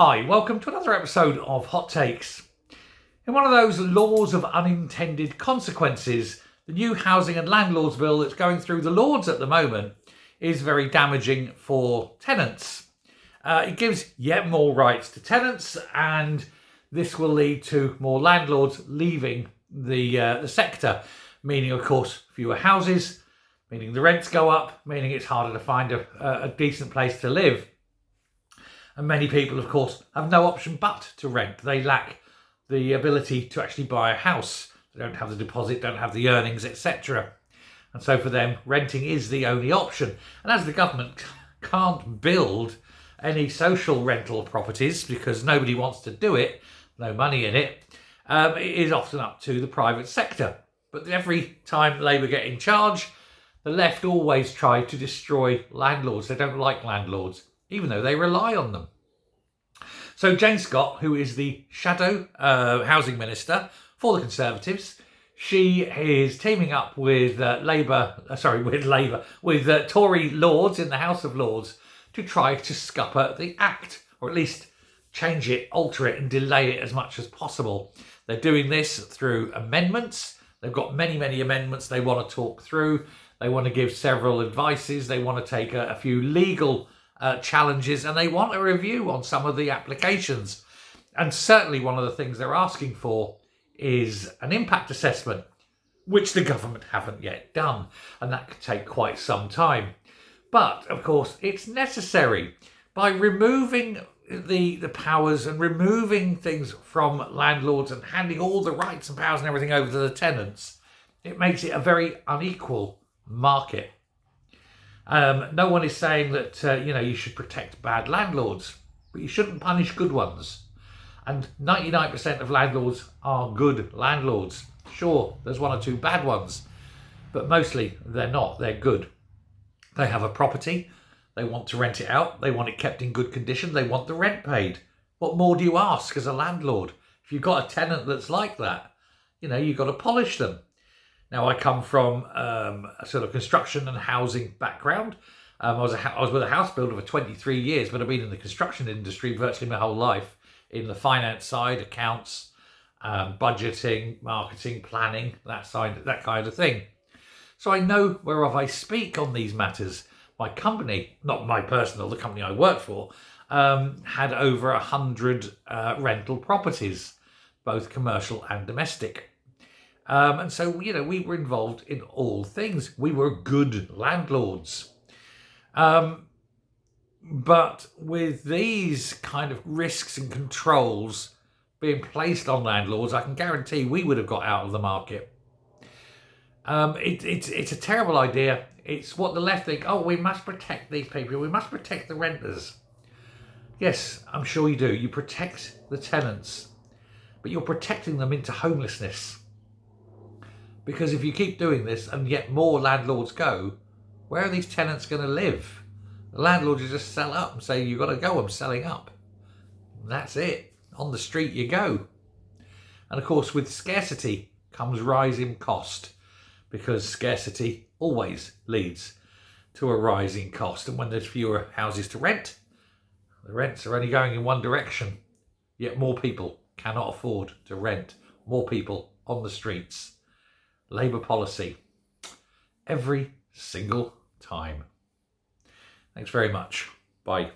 Hi, welcome to another episode of Hot Takes. In one of those laws of unintended consequences, the new Housing and Landlords Bill that's going through the Lords at the moment is very damaging for tenants. It gives yet more rights to tenants, and this will lead to more landlords leaving the sector, meaning, of course, fewer houses, meaning the rents go up, meaning it's harder to find a decent place to live. And many people, of course, have no option but to rent. They lack the ability to actually buy a house. They don't have the deposit, don't have the earnings, etc. And so for them, renting is the only option. And as the government can't build any social rental properties because nobody wants to do it, no money in it, it is often up to the private sector. But every time Labour get in charge, the left always try to destroy landlords. They don't like landlords, even though they rely on them. So Jane Scott, who is the shadow housing minister for the Conservatives, she is teaming up with Tory Lords in the House of Lords to try to scupper the Act, or at least change it, alter it and delay it as much as possible. They're doing this through amendments. They've got many amendments they want to talk through. They want to give several advices. They want to take a few legal challenges, and they want a review on some of the applications. And certainly one of the things they're asking for is an impact assessment, which the government haven't yet done, and that could take quite some time. But of course it's necessary. By removing the powers and removing things from landlords and handing all the rights and powers and everything over to the tenants, it makes it a very unequal market. No one is saying that you should protect bad landlords, but you shouldn't punish good ones. And 99% of landlords are good landlords. Sure, there's one or two bad ones, but mostly they're not. They're good. They have a property. They want to rent it out. They want it kept in good condition. They want the rent paid. What more do you ask as a landlord? If you've got a tenant that's like that, you've got to polish them. Now, I come from a sort of construction and housing background. I was with a house builder for 23 years, but I've been in the construction industry virtually my whole life, in the finance side, accounts, budgeting, marketing, planning, that kind of thing. So I know whereof I speak on these matters. My company, not my personal, the company I work for, had over 100 rental properties, both commercial and domestic. And so, we were involved in all things. We were good landlords. But with these kind of risks and controls being placed on landlords, I can guarantee we would have got out of the market. It's a terrible idea. It's what the left think, we must protect these people. We must protect the renters. Yes, I'm sure you do. You protect the tenants, but you're protecting them into homelessness. Because if you keep doing this and yet more landlords go, where are these tenants going to live? The landlords will just sell up and say, you've got to go, I'm selling up. And that's it. On the street you go. And of course, with scarcity comes rise in cost, because scarcity always leads to a rise in cost. And when there's fewer houses to rent, the rents are only going in one direction. Yet more people cannot afford to rent. More people on the streets. Labour policy, every single time. Thanks very much. Bye.